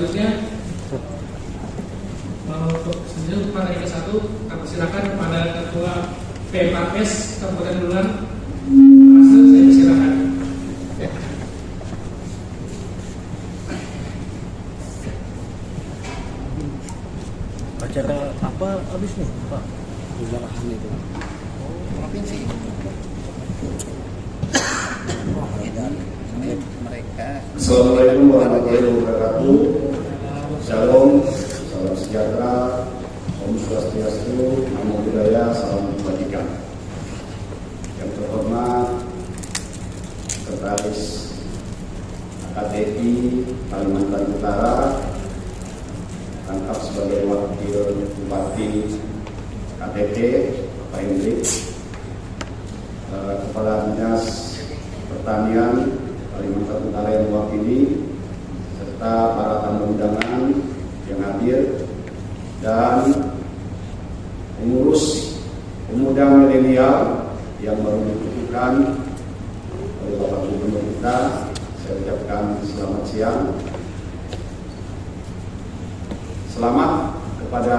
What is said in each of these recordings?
Selanjutnya untuk materi ke-1 kami silakan kepada Ketua PMKS Kabupaten Bulan. Saya silakan. Acara apa habis nih, Pak? Kelurahan itu. Oh, provinsi. Dan mereka. Assalamualaikum warahmatullahi wabarakatuh. Shalom, salam sejahtera, Om Swastiastu, Namo Buddhaya, salam kebajikan. Yang terhormat Sekretaris AKTI Kalimantan Utara, rangkap sebagai Wakil Bupati KTT Pak Hendrik, Kepala Dinas Pertanian Kalimantan Utara yang mewakili, serta para tamu undangan yang hadir, dan pengurus pemuda milenial yang baru dikukuhkan oleh Bapak Gubernur kita. Saya ucapkan selamat siang. Selamat kepada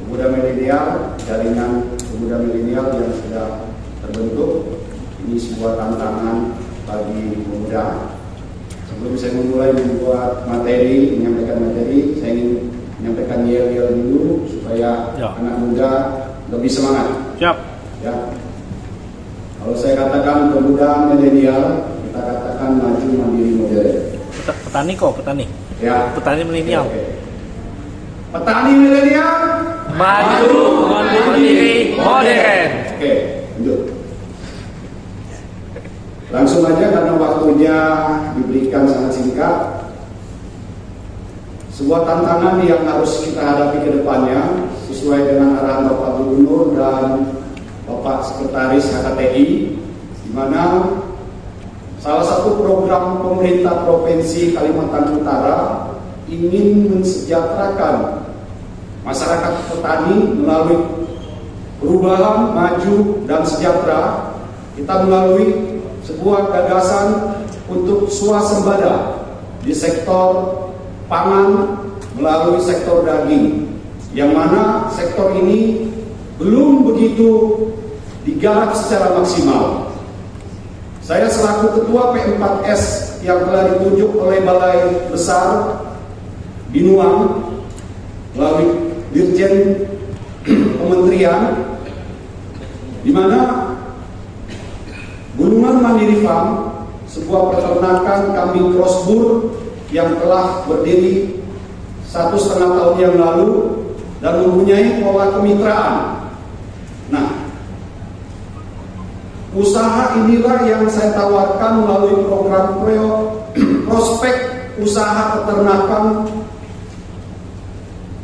pemuda milenial, jaringan pemuda milenial yang sudah terbentuk. Ini sebuah tantangan bagi pemuda. Sebelum saya memulai menyampaikan materi, saya ingin menyampaikan yel-yel dulu supaya anak muda lebih semangat. Siap. Ya. Kalau saya katakan pemuda milenial, kita katakan maju mandiri modern. Petani kok, petani. Ya. Petani milenial. Oke. Petani milenial Maju mandiri modern. Oke, lanjut. Langsung aja karena waktunya diberikan sangat singkat. Sebuah tantangan yang harus kita hadapi ke depannya sesuai dengan arahan Bapak Gubernur dan Bapak Sekretaris HKTI, di mana salah satu program pemerintah Provinsi Kalimantan Utara ingin mensejahterakan masyarakat petani melalui perubahan maju dan sejahtera. Kita melalui sebuah gagasan untuk swasembada di sektor pangan melalui sektor daging, yang mana sektor ini belum begitu digarap secara maksimal. Saya selaku Ketua P4S yang telah ditunjuk oleh Balai Besar Binuang melalui Dirjen Kementerian, di mana Gunungan Mandiri Farm, sebuah peternakan kambing crossbur yang telah berdiri 1,5 tahun yang lalu dan mempunyai pola kemitraan. Nah, usaha inilah yang saya tawarkan melalui program prospek usaha peternakan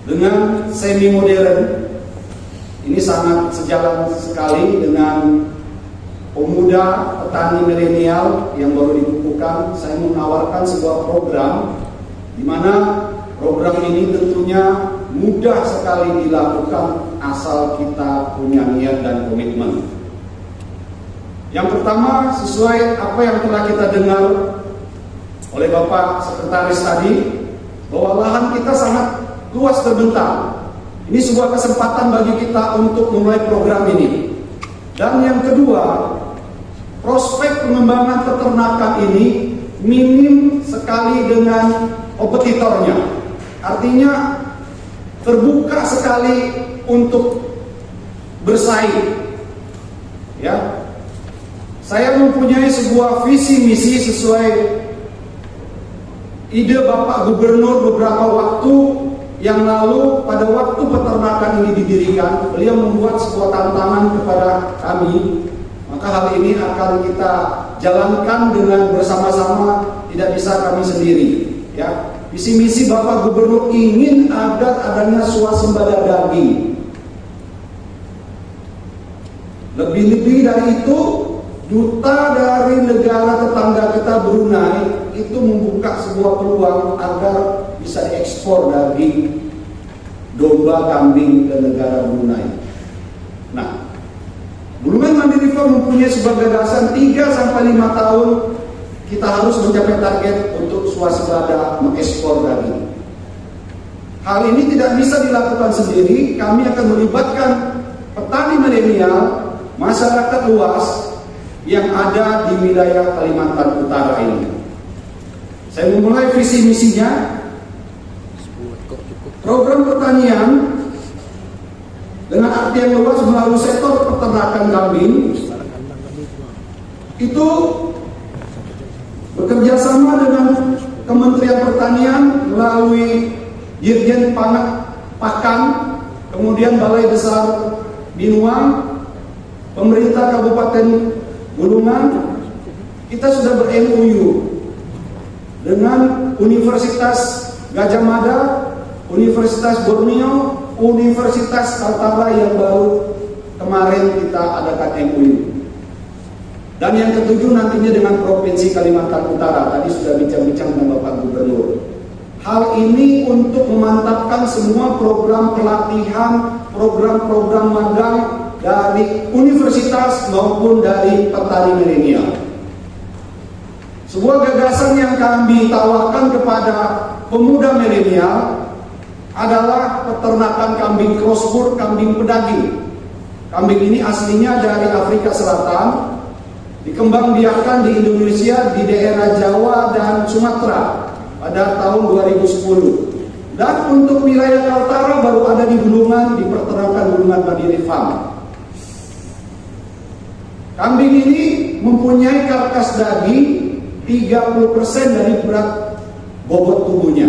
dengan semi modern. Ini sangat sejalan sekali dengan pemuda petani milenial yang baru dikukuhkan. Saya menawarkan sebuah program di mana program ini tentunya mudah sekali dilakukan asal kita punya niat dan komitmen. Yang pertama, sesuai apa yang telah kita dengar oleh Bapak Sekretaris tadi, bahwa lahan kita sangat luas terbentang. Ini sebuah kesempatan bagi kita untuk memulai program ini. Dan yang kedua, prospek pengembangan peternakan ini minim sekali dengan kompetitornya. Artinya terbuka sekali untuk bersaing. Ya. Saya mempunyai sebuah visi misi sesuai ide Bapak Gubernur beberapa waktu yang lalu. Pada waktu peternakan ini didirikan, beliau membuat sebuah tantangan kepada kami. Maka hal ini akan kita jalankan dengan bersama-sama, tidak bisa kami sendiri. Ya, visi misi Bapak Gubernur ingin adanya swasembada daging. Lebih-lebih dari itu, duta dari negara tetangga kita Brunei itu membuka sebuah peluang agar bisa diekspor daging domba kambing ke negara Brunei. Nah, Gunungan Mandiri Farm mempunyai sebuah gagasan 3-5 tahun kita harus mencapai target untuk swasembada mengekspor daging. Hal ini tidak bisa dilakukan sendiri. Kami akan melibatkan petani milenial, masyarakat luas yang ada di wilayah Kalimantan Utara ini. Saya memulai visi misinya. Program pertanian dengan artian luas melalui sektor peternakan kambing itu bekerja sama dengan Kementerian Pertanian melalui Dirjen Pakan, kemudian Balai Besar Binuang, pemerintah Kabupaten Bulungan. Kita sudah ber-MOU dengan Universitas Gajah Mada, Universitas Borneo, Universitas Kaltara yang baru kemarin kita adakan MOU. Dan yang ketujuh nantinya dengan Provinsi Kalimantan Utara. Tadi sudah bincang-bincang dengan Bapak Gubernur. Hal ini untuk memantapkan semua program pelatihan, program-program magang dari universitas maupun dari petani milenial. Sebuah gagasan yang kami tawarkan kepada pemuda milenial adalah peternakan kambing crossbur, kambing pedaging. Kambing ini aslinya dari Afrika Selatan, dikembangbiakkan di Indonesia, di daerah Jawa dan Sumatera pada tahun 2010. Dan untuk wilayah Kaltara baru ada di Bulungan, di peternakan Bulungan Mandiri Farm. Kambing ini mempunyai karkas daging 30% dari berat bobot tubuhnya.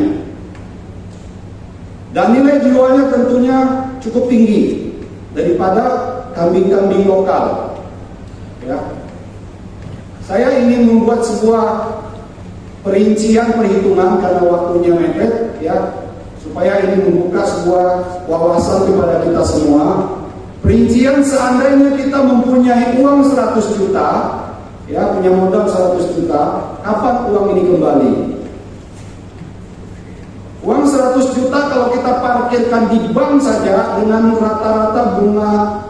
Dan nilai jualnya tentunya cukup tinggi daripada kambing-kambing lokal. Ya. Saya ingin membuat sebuah perincian perhitungan karena waktunya mepet, ya, supaya ini membuka sebuah wawasan kepada kita semua. Perincian seandainya kita mempunyai uang 100 juta, ya, punya modal 100 juta, kapan uang ini kembali? Uang 100 juta kalau kita parkirkan di bank saja dengan rata-rata bunga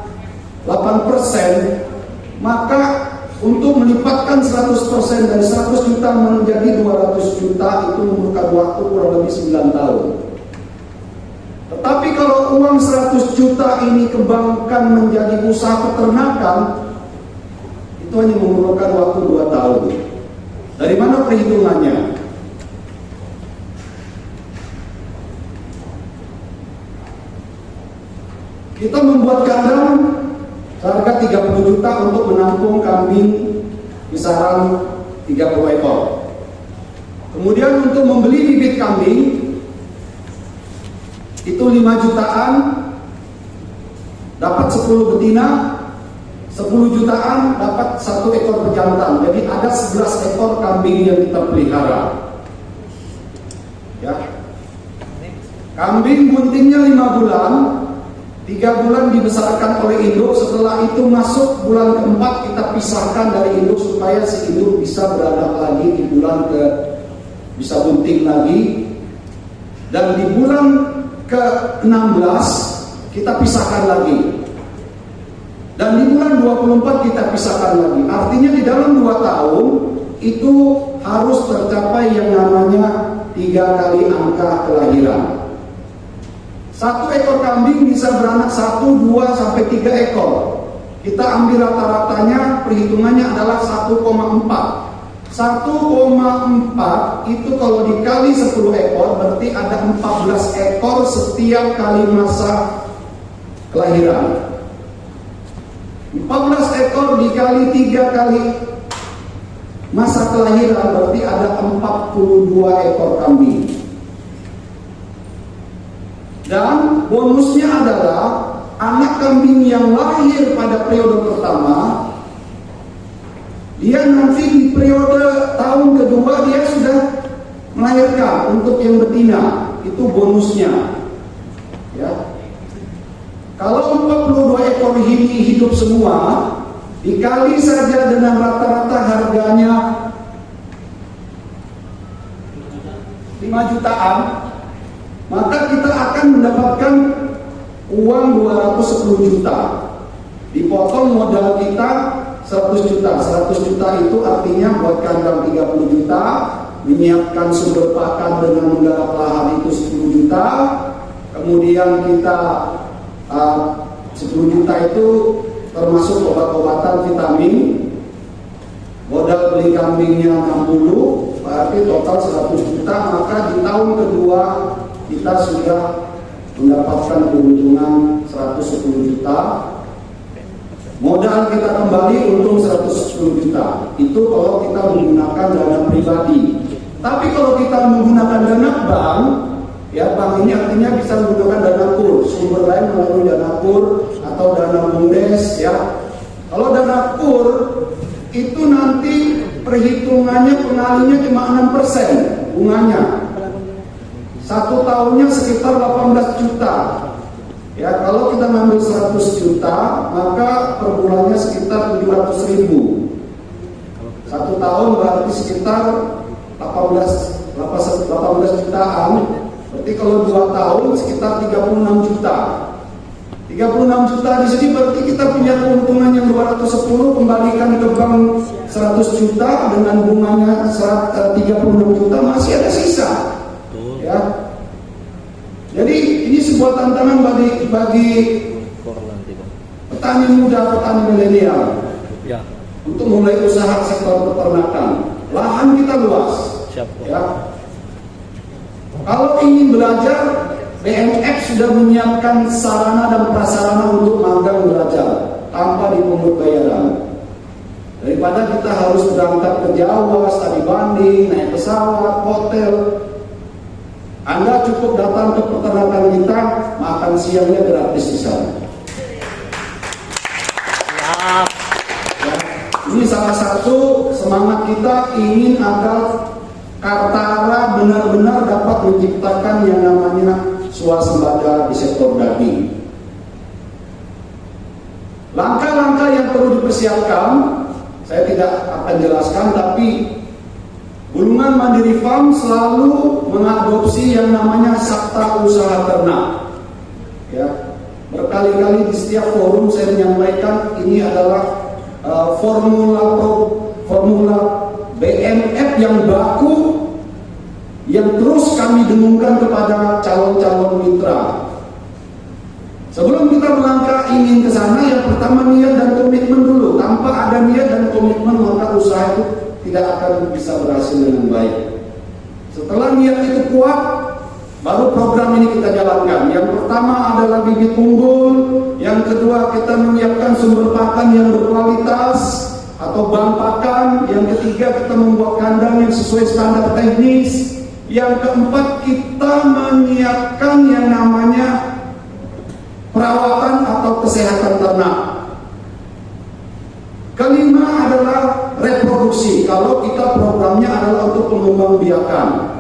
8%, maka untuk melipatkan 100% dari 100 juta menjadi 200 juta itu memerlukan waktu kurang lebih 9 tahun. Tetapi kalau uang 100 juta ini kembangkan menjadi usaha peternakan, itu hanya memerlukan waktu 2 tahun. Dari mana perhitungannya? Kita membuat kandang harga 30 juta untuk menampung kambing kisaran 30 ekor. Kemudian untuk membeli bibit kambing itu 5 jutaan, dapat 10 betina, 10 jutaan dapat 1 ekor pejantan. Jadi ada 11 ekor kambing yang kita pelihara. Ya. Kambing buntingnya 5 bulan. 3 bulan dibesarkan oleh induk. Setelah itu masuk bulan keempat kita pisahkan dari induk supaya si induk bisa beranak lagi di bulan bisa bunting lagi. Dan di bulan ke-16 kita pisahkan lagi. Dan di bulan 24 kita pisahkan lagi. Artinya di dalam 2 tahun itu harus tercapai yang namanya 3 kali angka kelahiran. 1 ekor kambing bisa beranak 1, 2, sampai 3 ekor. Kita ambil rata-ratanya, perhitungannya adalah 1,4. 1,4 itu kalau dikali 10 ekor berarti ada 14 ekor setiap kali masa kelahiran. 14 ekor dikali 3 kali masa kelahiran berarti ada 42 ekor kambing. Dan bonusnya adalah anak kambing yang lahir pada periode pertama, dia nanti di periode tahun kedua dia sudah melahirkan untuk yang betina. Itu bonusnya. Ya. Kalau 42 ekor ini hidup semua, dikali saja dengan rata-rata harganya 5 jutaan, maka kita akan mendapatkan uang 210 juta. Dipotong modal kita 100 juta. 100 juta itu artinya buat kandang 30 juta, menyiapkan sumber pakan dengan menggarap lahan itu 10 juta, kemudian kita 10 juta itu termasuk obat-obatan vitamin, modal beli kambingnya 60, berarti total 100 juta, maka di tahun kedua kita sudah mendapatkan keuntungan 110 juta. Modal kita kembali untung 110 juta. Itu kalau kita menggunakan dana pribadi. Tapi kalau kita menggunakan dana bank, ya bank ini artinya bisa menggunakan dana kur, sumber lain melalui dana kur atau dana bumdes, ya. Kalau dana kur itu nanti perhitungannya pengalinya cuma 6% bunganya. 1 tahunnya sekitar 18 juta. Ya, kalau kita ngambil 100 juta, maka per bulannya sekitar 700.000. 1 tahun berarti sekitar 18 jutaan. Berarti kalau 2 tahun sekitar 36 juta. 36 juta di sini berarti kita punya keuntungan yang 210, kembalikan ke bank 100 juta dengan bunganya 36 juta, masih ada sisa. Ya. Jadi ini sebuah tantangan bagi petani muda, petani milenial, Ya. untuk mulai usaha sektor peternakan. Lahan kita luas. Siap. Ya. Kalau ingin belajar, BMF sudah menyiapkan sarana dan prasarana untuk magang belajar tanpa dipungut bayaran. Daripada kita harus berangkat ke Jawa, studi banding, naik pesawat, hotel, Anda cukup datang ke peternakan kita, makan siangnya gratis di sana. Siap. Ya, ini salah satu semangat kita ingin agar Kaltara benar-benar dapat menciptakan yang namanya swasembada di sektor daging. Langkah-langkah yang perlu dipersiapkan, saya tidak akan jelaskan, tapi Gulungan Mandiri Farm selalu mengadopsi yang namanya Sabta Usaha Ternak. Ya, berkali-kali di setiap forum saya menyampaikan ini adalah formula BMF yang baku, yang terus kami dengungkan kepada calon-calon mitra. Sebelum kita melangkah ingin ke sana, yang pertama niat dan komitmen dulu. Tanpa ada niat dan komitmen, maka usaha itu tidak akan bisa berhasil dengan baik. Setelah niat itu kuat, baru program ini kita jalankan. Yang pertama adalah bibit unggul, yang kedua kita menyiapkan sumber pakan yang berkualitas atau bank pakan, yang ketiga kita membuat kandang yang sesuai standar teknis, yang keempat kita menyiapkan yang namanya perawatan atau kesehatan ternak. Kelima adalah reproduksi, kalau kita programnya adalah untuk pengembangbiakan.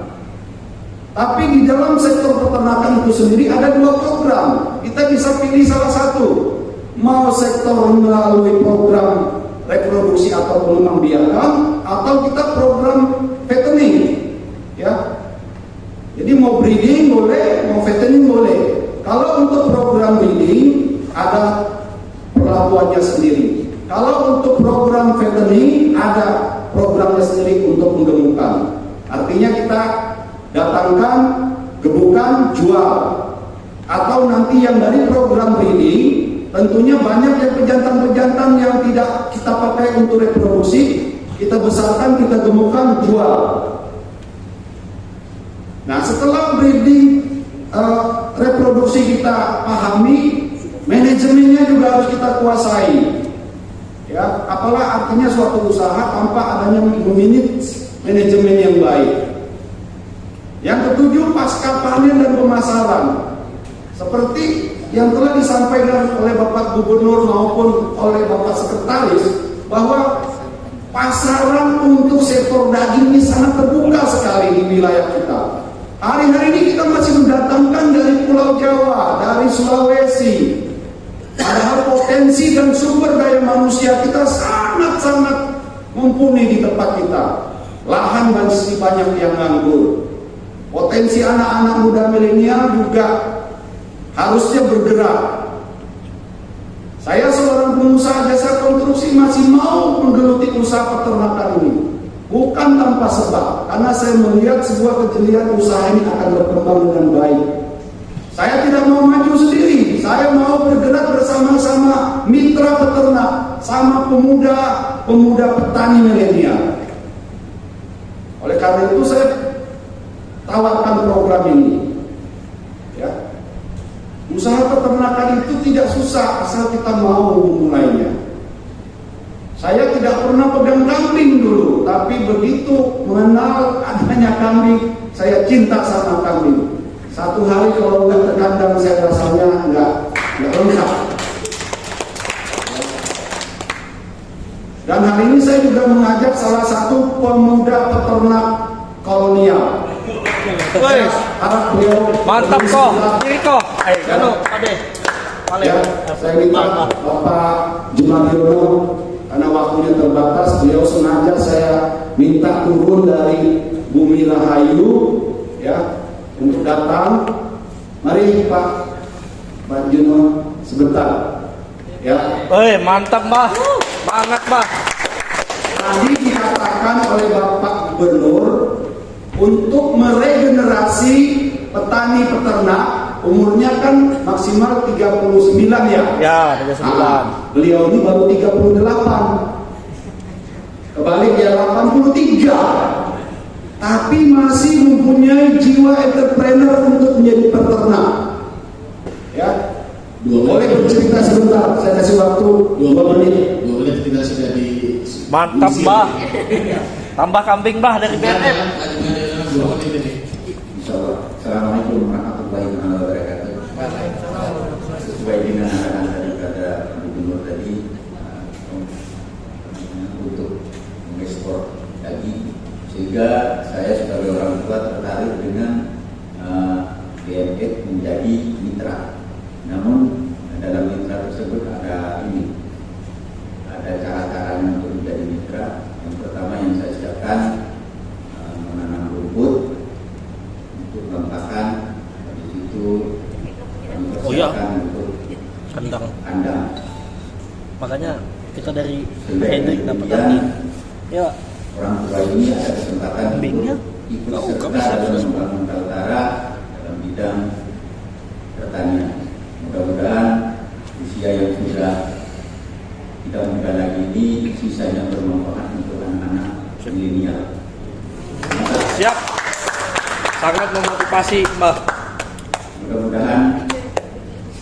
Tapi di dalam sektor peternakan itu sendiri ada 2 program. Kita bisa pilih salah satu. Mau sektor melalui program reproduksi atau pengembangbiakan, atau kita program fattening. Ya. Jadi mau breeding boleh, mau fattening boleh. Kalau untuk program breeding ada perlakuannya sendiri. Kalau untuk program fattening ada programnya sendiri untuk menggemukkan. Artinya kita datangkan, gebukan, jual. Atau nanti yang dari program breeding, tentunya banyak yang pejantan-pejantan yang tidak kita pakai untuk reproduksi, kita besarkan, kita gemukkan, jual. Nah, setelah breeding reproduksi kita pahami, manajemennya juga harus kita kuasai. Ya, apalah artinya suatu usaha tanpa adanya memanage manajemen yang baik. Yang ketujuh, pasca panen dan pemasaran. Seperti yang telah disampaikan oleh Bapak Gubernur maupun oleh Bapak Sekretaris, bahwa pasaran untuk sektor daging ini sangat terbuka sekali di wilayah kita. Hari-hari ini kita masih mendatangkan dari Pulau Jawa, dari Sulawesi. Padahal potensi dan sumber daya manusia kita sangat-sangat mumpuni di tempat kita. Lahan masih banyak yang nganggur. Potensi anak-anak muda milenial juga harusnya bergerak. Saya seorang pengusaha jasa konstruksi masih mau menggeluti usaha peternakan ini. Bukan tanpa sebab, karena saya melihat sebuah kejelian usaha ini akan berkembang dengan baik. Saya tidak mau maju sendiri, saya mau bergerak bersama-sama mitra peternak, sama pemuda petani milenial. Oleh karena itu saya tawarkan program ini. Ya. Usaha peternakan itu tidak susah asal kita mau memulainya. Saya tidak pernah pegang kambing dulu, tapi begitu mengenal adanya kambing, saya cinta sama kambing. Satu hari kalau nggak ke kandang saya rasanya nggak lengkap. Dan hari ini saya juga mengajak salah satu pemuda peternak kolonial. Harap beliau Mantap kok, kiri kok. Ayo, kado, Ade. Ya, saya minta Bapak Jumadiono, karena waktunya terbatas, beliau sengaja saya minta turun dari Bumi Rahayu, ya, untuk datang. Mari Pak Juno sebentar, ya. Mantap Mbah, banget Mbah. Tadi dikatakan oleh Bapak Gubernur untuk meregenerasi petani peternak, umurnya kan maksimal 39 ya. Ya, 39. Beliau ini baru 38. Kebalik ya 83. Tapi masih mempunyai jiwa entrepreneur untuk menjadi peternak. Ya. Boleh bercerita sebentar, saya kasih waktu 2 menit. 2 menit kita sudah di Mantap Mbah. Tambah kambing Mbah dari BNF. 2 menit ini. Insyaallah. Assalamualaikum warahmatullahi wabarakatuh. Sesuai dengan arahan daripada Gubernur tadi, untuk mengekspor daging, sehingga saya sebagai orang tua tertarik dengan BNF menjadi mitra. Namun dalam mitra tersebut ada cara-caranya untuk menjadi mitra. Yang pertama yang saya siapkan menanam rumput untuk pempakan, habis itu mempersiapkan untuk kandang. Makanya kita dari Sehingga Hendrik dapat kemudian tadi. Ya, orang tua ini ada kesempatan kambingnya untuk ikut kami serta dalam semua. membangun Kaltara dalam bidang pertanian. Mudah-mudahan usia yang sudah tidak muda lagi ini sisanya bermanfaat untuk anak-anak milenial. Siap. Sangat memotivasi Mbah. Mudah-mudahan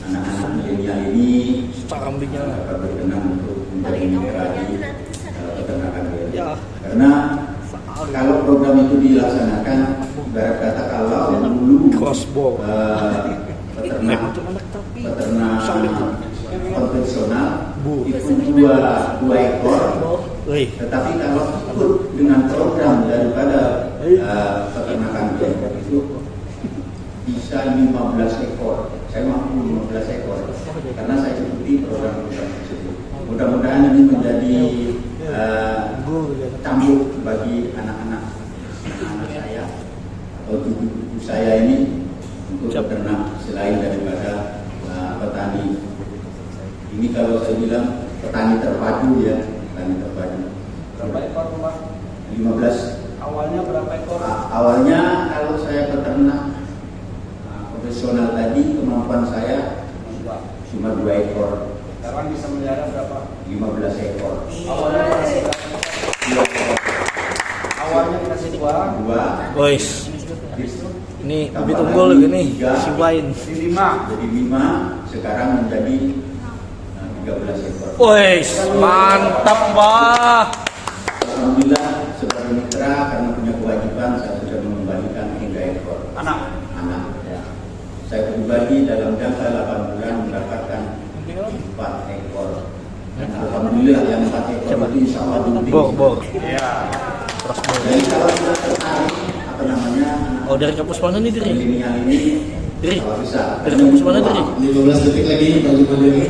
anak-anak milenial ini Kambingnya. dapat berkenan untuk menjadi mitra di peternakan BNF. Ya. Karena kalau program itu dilaksanakan, ibarat kata kalau dulu Crossbow. peternak konvensional itu dua ekor, tetapi kalau ikut dengan program daripada peternakan BNF itu bisa 15 ekor. Saya mampu 15 ekor karena saya ikuti program-program tersebut. Mudah-mudahan ini menjadi cambuk bagi anak-anak saya atau cucu saya ini untuk beternak selain daripada petani. Ini kalau saya bilang petani terpadu ya, petani terpadu. Berapa ekor Pak? 15. Awalnya berapa ekor? Awalnya kalau saya peternak profesional tadi, kemampuan saya cuma 2 ekor. Sekarang bisa melihara berapa? 15 ekor. Awalnya dikasih berapa? 2 ekor. Awalnya dikasih 2. Boys. Ini bibit unggul gini, si wine. Jadi 5. Jadi 5, sekarang menjadi 13 ekor. Boys, mantap Mbah. Alhamdulillah sebagai mitra karena punya kewajiban saya sudah mengembalikan 3 ekor Anak. Ya. Saya pribadi dalam jangka 8 bulan mendapatkan 4 ekor. Dan alhamdulillah yang 4 ekor itu insya Allah bunting. Bor. Iya. Jadi kalau sudah tertarik apa namanya Oh, dari kampus mana nih, Diri? milenial ini Diri. kalau bisa. Dari kampus mana, Diri? 15 detik lagi Pak Jumadiono.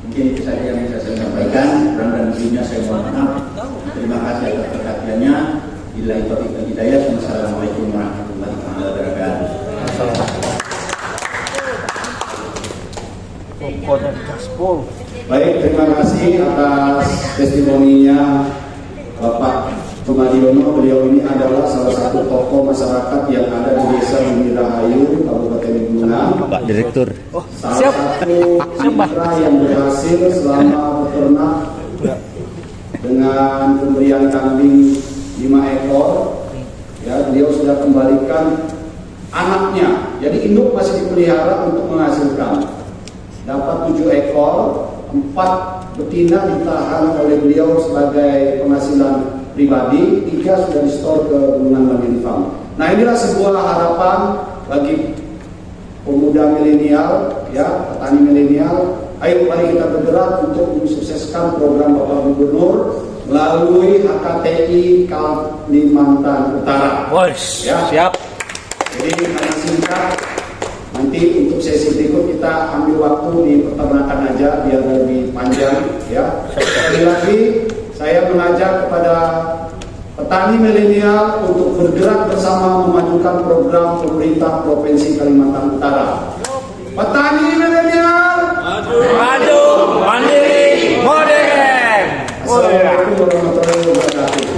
Mungkin itu saja yang bisa saya sampaikan. Kurang dan lebihnya saya mohon maaf. Terima kasih atas perhatiannya. Billahi taufiq wal hidayah. Wassalamualaikum warahmatullahi wabarakatuh. Kok dari gaspol. Baik, terima kasih atas testimoninya Bapak Tumadiono. Beliau ini adalah salah satu tokoh masyarakat yang ada di Desa Bumi Rahayu, Kabupaten Gunung. Pak Direktur. Salah satu mitra yang berhasil selama peternak dengan pemberian kambing 5 ekor. Ya, beliau sudah kembalikan anaknya. Jadi induk masih dipelihara untuk menghasilkan. Dapat 7 ekor, 4 betina ditahan oleh beliau sebagai penghasilan pribadi, 3 sudah di-store ke Gunungan Mandiri Farm. Nah, inilah sebuah harapan bagi pemuda milenial, ya, petani milenial. Ayo mari kita bergerak untuk mensukseskan program Bapak Gubernur melalui HKTI Kalimantan Utara. Ya. Siap. Jadi karena singkat, nanti untuk sesi berikut kita ambil waktu di peternakan aja biar lebih panjang, ya. Sekali lagi saya mengajak kepada petani milenial untuk bergerak bersama memajukan program pemerintah Provinsi Kalimantan Utara. Petani milenial, Maju, mandiri, modern. Assalamualaikum warahmatullahi wabarakatuh.